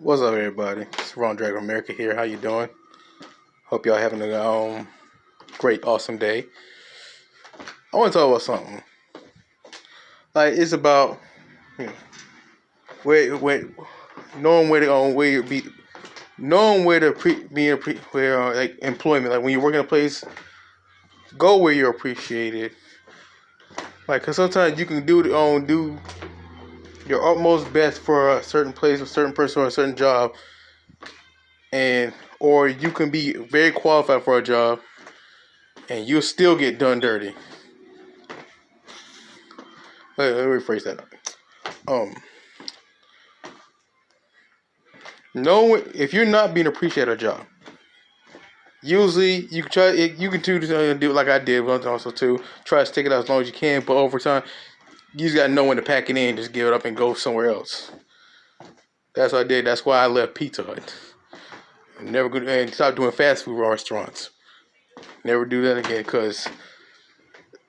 What's up, everybody? It's Ronald Dragon America here. How you doing? Hope y'all having a great, awesome day. I want to talk about something. Like it's about where knowing where to be, knowing where to like employment. Like when you work in a place, go where you're appreciated. Like, cause sometimes you can do your utmost best for a certain place, a certain person, or a certain job, or you can be very qualified for a job, and you'll still get done dirty. Let me rephrase that. If you're not being appreciated at a job, usually you can do it like I did also too. Try to stick it out as long as you can, but over time, you just gotta know when to pack it in, just give it up and go somewhere else. That's what I did. That's why I left Pizza Hut. And stop doing fast food restaurants. Never do that again, because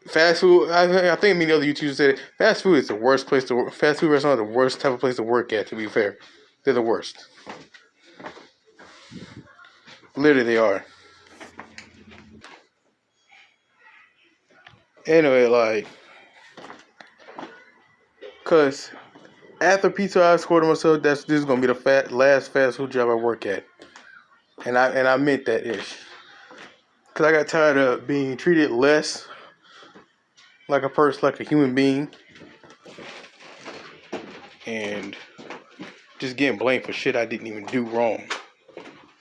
fast food. I think many other YouTubers said it, fast food is the worst place to work. Fast food restaurants are the worst type of place to work at. To be fair, they're the worst. Literally, they are. Anyway, cause after Pizza Hut, I scored to myself, this is gonna be the last fast food job I work at, and I meant that ish. Cause I got tired of being treated less like a person, like a human being, and just getting blamed for shit I didn't even do wrong.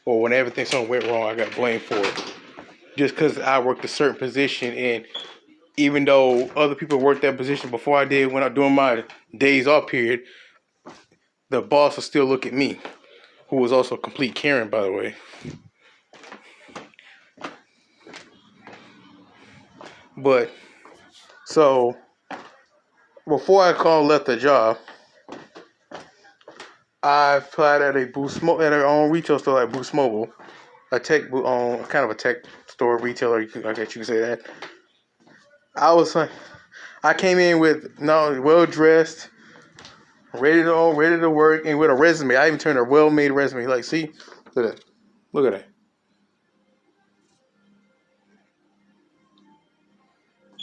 Or when something went wrong, I got blamed for it. Just because I worked a certain position, and even though other people worked that position before I did, when I during my days off period, the boss will still look at me, who was also a complete Karen, by the way. But so before I left the job, I applied at our own retail store like Boost Mobile, kind of a tech store retailer. I guess you can say that. I came in well dressed, ready to work, and with a resume. I even turned a well-made resume. Like, see, look at that.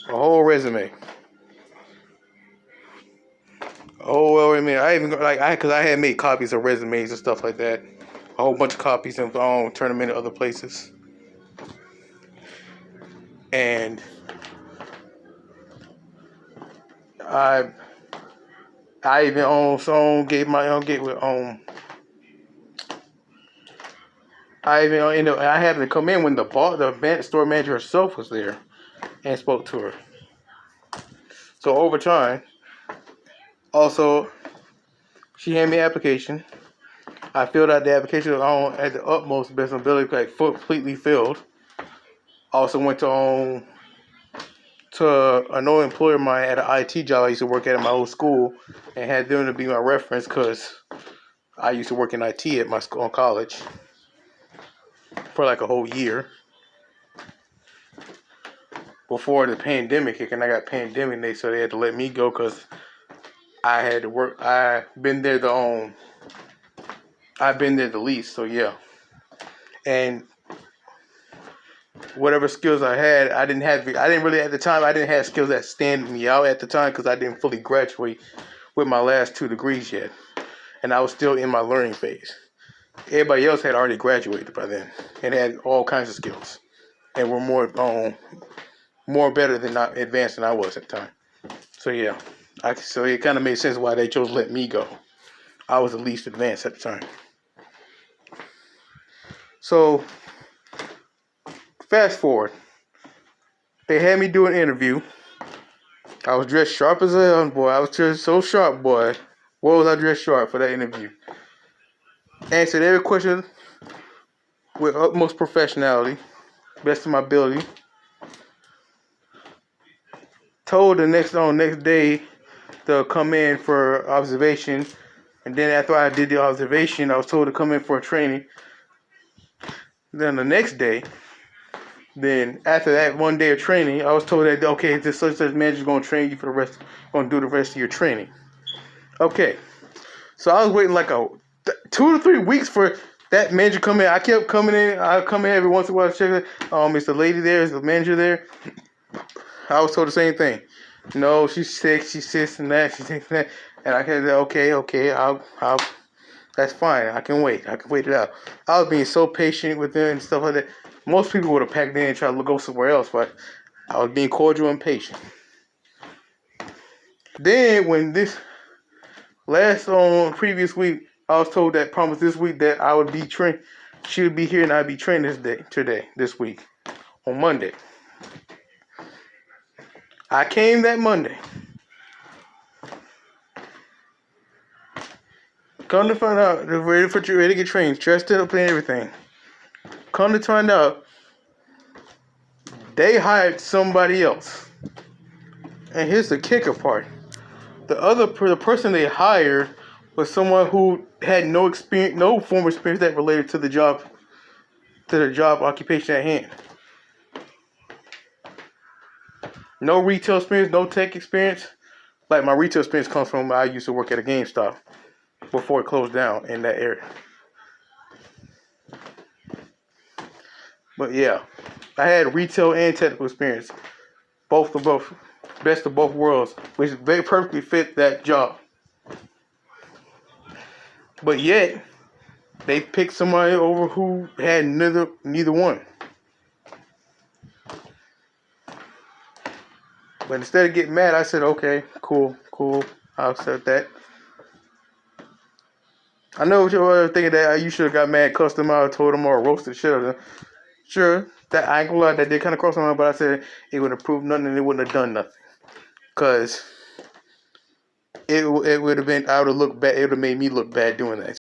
A whole resume. Oh well, I mean, because I had made copies of resumes and stuff like that, a whole bunch of copies, and turn them into other places. And I even gave my get with I even I happened to come in when the store manager herself was there, and spoke to her. So over time, also, she handed me an application. I filled out the application at the utmost best ability, like completely filled. Also went to an old employer of mine at an IT job I used to work at my old school, and had them to be my reference because I used to work in IT at my school, college, for like a whole year before the pandemic hit. And I got pandemic, so they had to let me go because I had to work. I've been there the least, so yeah. And whatever skills I had, I didn't really at the time. I didn't have skills that stand me out at the time because I didn't fully graduate with my last 2 degrees yet, and I was still in my learning phase. Everybody else had already graduated by then and had all kinds of skills, and were more better than not advanced than I was at the time. So yeah, so it kind of made sense why they chose to let me go. I was the least advanced at the time. So fast forward, they had me do an interview. I was dressed sharp as hell, boy. I was just so sharp, boy. What was I dressed sharp for that interview? Answered every question with utmost professionality, best of my ability. Told the next day to come in for observation, and then after I did the observation, I was told to come in for a training. Then the next day, after that 1 day of training, I was told that okay, this such manager is going to train you going to do the rest of your training. Okay, so I was waiting like 2 to 3 weeks for that manager come in. I kept coming in. I come in every once in a while to check it. Is the lady there? Is the manager there? I was told the same thing. No, she's sick. She's this and that. She's this and that. And I said, okay. I'll. That's fine. I can wait. I can wait it out. I was being so patient with them and stuff like that. Most people would have packed in and tried to go somewhere else, but I was being cordial and patient. Then when this previous week, I was told that promise this week that I would be trained. She would be here and I'd be trained this week, on Monday. I came that Monday. Come to find out, they're ready to get trained, dressed up and everything. Come to find out, they hired somebody else. And here's the kicker part. The person they hired was someone who had no experience, no former experience that related to the job occupation at hand. No retail experience, no tech experience. Like my retail experience comes from I used to work at a GameStop before it closed down in that area. But yeah, I had retail and technical experience, both best of both worlds, which very perfectly fit that job. But yet, they picked somebody over who had neither one. But instead of getting mad, I said, okay, cool, I'll accept that. I know what you're thinking that you should have got mad, cussed them out, told them or roasted shit out of them. Sure, that I ain't gonna lie, that did kind of cross my mind, but I said it would have proved nothing and it wouldn't have done nothing. Because it would have been, I would have looked bad, it would have made me look bad doing that.